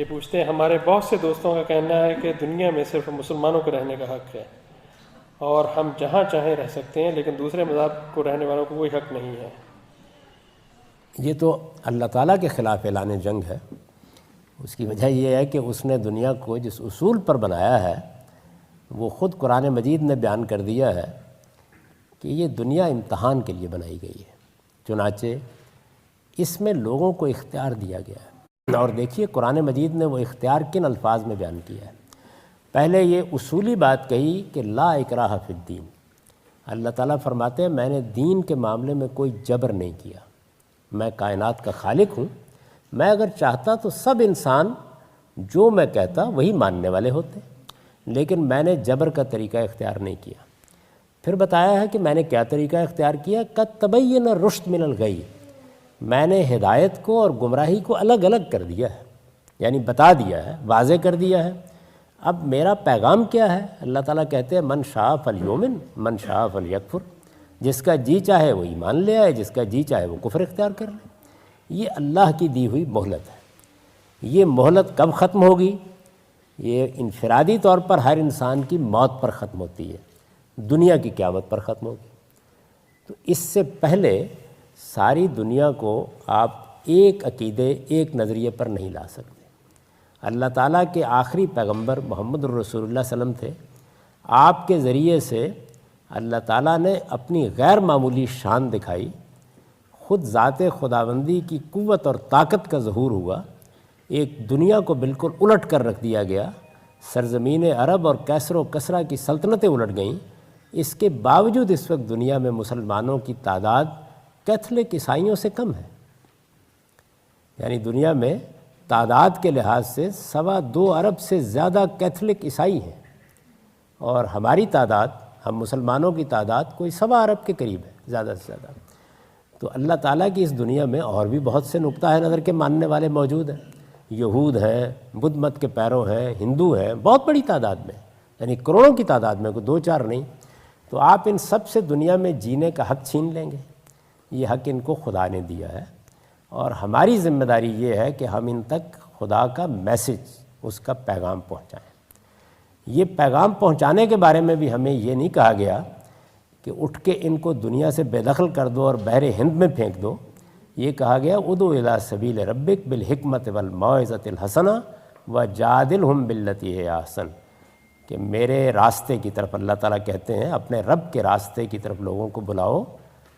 یہ پوچھتے ہیں ہمارے بہت سے دوستوں کا کہنا ہے کہ دنیا میں صرف مسلمانوں کو رہنے کا حق ہے اور ہم جہاں چاہیں رہ سکتے ہیں، لیکن دوسرے مذہب کو رہنے والوں کو کوئی حق نہیں ہے۔ یہ تو اللہ تعالیٰ کے خلاف اعلان جنگ ہے۔ اس کی وجہ یہ ہے کہ اس نے دنیا کو جس اصول پر بنایا ہے وہ خود قرآن مجید نے بیان کر دیا ہے کہ یہ دنیا امتحان کے لیے بنائی گئی ہے، چنانچہ اس میں لوگوں کو اختیار دیا گیا ہے۔ اور دیکھیے قرآن مجید نے وہ اختیار کن الفاظ میں بیان کیا ہے۔ پہلے یہ اصولی بات کہی کہ لا اکراہ فی الدین۔ اللہ تعالیٰ فرماتے ہیں میں نے دین کے معاملے میں کوئی جبر نہیں کیا، میں کائنات کا خالق ہوں، میں اگر چاہتا تو سب انسان جو میں کہتا وہی ماننے والے ہوتے، لیکن میں نے جبر کا طریقہ اختیار نہیں کیا۔ پھر بتایا ہے کہ میں نے کیا طریقہ اختیار کیا، قد تبین الرشد من الغی، میں نے ہدایت کو اور گمراہی کو الگ الگ کر دیا ہے، یعنی بتا دیا ہے، واضح کر دیا ہے۔ اب میرا پیغام کیا ہے؟ اللہ تعالیٰ کہتے ہیں من شاء فلیؤمن من شاء فلیکفر، جس کا جی چاہے وہ ایمان لے آئے، جس کا جی چاہے وہ کفر اختیار کر لے۔ یہ اللہ کی دی ہوئی مہلت ہے۔ یہ مہلت کب ختم ہوگی؟ یہ انفرادی طور پر ہر انسان کی موت پر ختم ہوتی ہے، دنیا کی قیامت پر ختم ہوگی۔ تو اس سے پہلے ساری دنیا کو آپ ایک عقیدے ایک نظریے پر نہیں لا سکتے۔ اللہ تعالیٰ کے آخری پیغمبر محمد الرسول اللہ صلی اللہ علیہ وسلم تھے، آپ کے ذریعے سے اللہ تعالیٰ نے اپنی غیر معمولی شان دکھائی، خود ذات خداوندی کی قوت اور طاقت کا ظہور ہوا، ایک دنیا کو بالکل الٹ کر رکھ دیا گیا، سرزمین عرب اور کیسر و کسرا کی سلطنتیں الٹ گئیں۔ اس کے باوجود اس وقت دنیا میں مسلمانوں کی تعداد کیتھولک عیسائیوں سے کم ہے، یعنی دنیا میں تعداد کے لحاظ سے 2.25 ارب سے زیادہ کیتھولک عیسائی ہیں، اور ہماری تعداد، ہم مسلمانوں کی تعداد کوئی 1.25 ارب کے قریب ہے زیادہ سے زیادہ۔ تو اللہ تعالیٰ کی اس دنیا میں اور بھی بہت سے نقطہ نظر کے ماننے والے موجود ہیں، یہود ہیں، بدھ مت کے پیرو ہیں، ہندو ہیں، بہت بڑی تعداد میں، یعنی کروڑوں کی تعداد میں، کوئی 2-4 نہیں۔ تو آپ ان سب سے دنیا میں جینے کا حق چھین لیں گے؟ یہ حق ان کو خدا نے دیا ہے، اور ہماری ذمہ داری یہ ہے کہ ہم ان تک خدا کا میسج، اس کا پیغام پہنچائیں۔ یہ پیغام پہنچانے کے بارے میں بھی ہمیں یہ نہیں کہا گیا کہ اٹھ کے ان کو دنیا سے بے دخل کر دو اور بحر ہند میں پھینک دو۔ یہ کہا گیا ادعو الی سبیل ربک بالحکمت والموعظۃ الحسنہ وجادلہم باللتی ہی احسن، کہ میرے راستے کی طرف، اللہ تعالیٰ کہتے ہیں اپنے رب کے راستے کی طرف لوگوں کو بلاؤ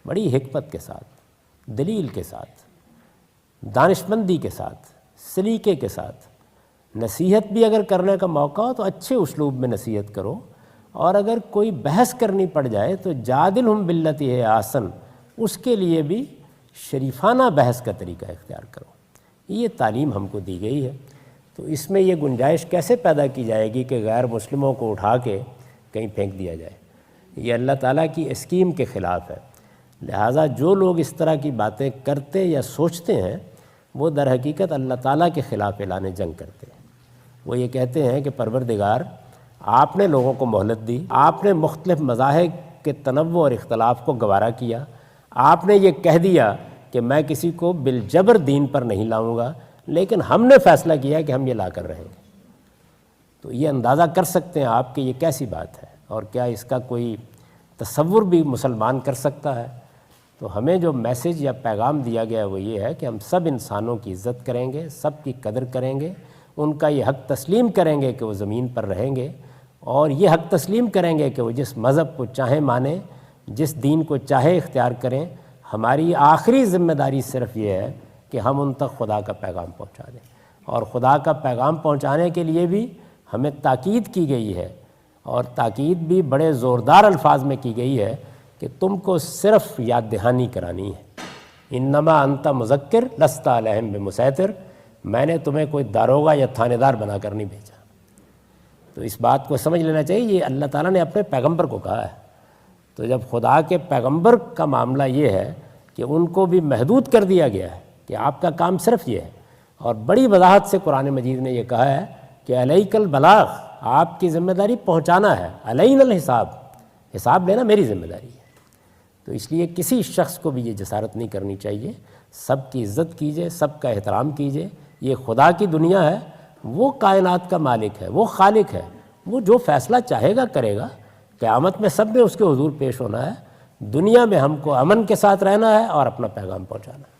بڑی حکمت کے ساتھ، دلیل کے ساتھ، دانشمندی کے ساتھ، سلیقے کے ساتھ۔ نصیحت بھی اگر کرنے کا موقع ہو تو اچھے اسلوب میں نصیحت کرو، اور اگر کوئی بحث کرنی پڑ جائے تو جادلہم باللتی ہی احسن، اس کے لیے بھی شریفانہ بحث کا طریقہ اختیار کرو۔ یہ تعلیم ہم کو دی گئی ہے۔ تو اس میں یہ گنجائش کیسے پیدا کی جائے گی کہ غیر مسلموں کو اٹھا کے کہیں پھینک دیا جائے؟ یہ اللہ تعالیٰ کی اسکیم کے خلاف ہے۔ لہٰذا جو لوگ اس طرح کی باتیں کرتے یا سوچتے ہیں وہ در حقیقت اللہ تعالیٰ کے خلاف اعلان جنگ کرتے ہیں۔ وہ یہ کہتے ہیں کہ پروردگار، آپ نے لوگوں کو مہلت دی، آپ نے مختلف مذاہب کے تنوع اور اختلاف کو گوارا کیا، آپ نے یہ کہہ دیا کہ میں کسی کو بالجبر دین پر نہیں لاؤں گا، لیکن ہم نے فیصلہ کیا کہ ہم یہ لا کر رہیں گے۔ تو یہ اندازہ کر سکتے ہیں آپ کہ یہ کیسی بات ہے، اور کیا اس کا کوئی تصور بھی مسلمان کر سکتا ہے؟ تو ہمیں جو میسج یا پیغام دیا گیا ہے وہ یہ ہے کہ ہم سب انسانوں کی عزت کریں گے، سب کی قدر کریں گے، ان کا یہ حق تسلیم کریں گے کہ وہ زمین پر رہیں گے، اور یہ حق تسلیم کریں گے کہ وہ جس مذہب کو چاہیں مانیں، جس دین کو چاہے اختیار کریں۔ ہماری آخری ذمہ داری صرف یہ ہے کہ ہم ان تک خدا کا پیغام پہنچا دیں، اور خدا کا پیغام پہنچانے کے لیے بھی ہمیں تاکید کی گئی ہے، اور تاکید بھی بڑے زوردار الفاظ میں کی گئی ہے کہ تم کو صرف یاد دہانی کرانی ہے۔ انما انت مذکر لست علیہم بمسیطر، میں نے تمہیں کوئی داروغہ یا تھانے دار بنا کر نہیں بھیجا۔ تو اس بات کو سمجھ لینا چاہیے، یہ اللہ تعالیٰ نے اپنے پیغمبر کو کہا ہے۔ تو جب خدا کے پیغمبر کا معاملہ یہ ہے کہ ان کو بھی محدود کر دیا گیا ہے کہ آپ کا کام صرف یہ ہے، اور بڑی وضاحت سے قرآن مجید نے یہ کہا ہے کہ علیک البلاغ، آپ کی ذمہ داری پہنچانا ہے، علینا الحساب، حساب لینا میری ذمہ داری ہے۔ تو اس لیے کسی شخص کو بھی یہ جسارت نہیں کرنی چاہیے، سب کی عزت کیجیے، سب کا احترام کیجیے۔ یہ خدا کی دنیا ہے، وہ کائنات کا مالک ہے، وہ خالق ہے، وہ جو فیصلہ چاہے گا کرے گا۔ قیامت میں سب نے اس کے حضور پیش ہونا ہے، دنیا میں ہم کو امن کے ساتھ رہنا ہے اور اپنا پیغام پہنچانا ہے۔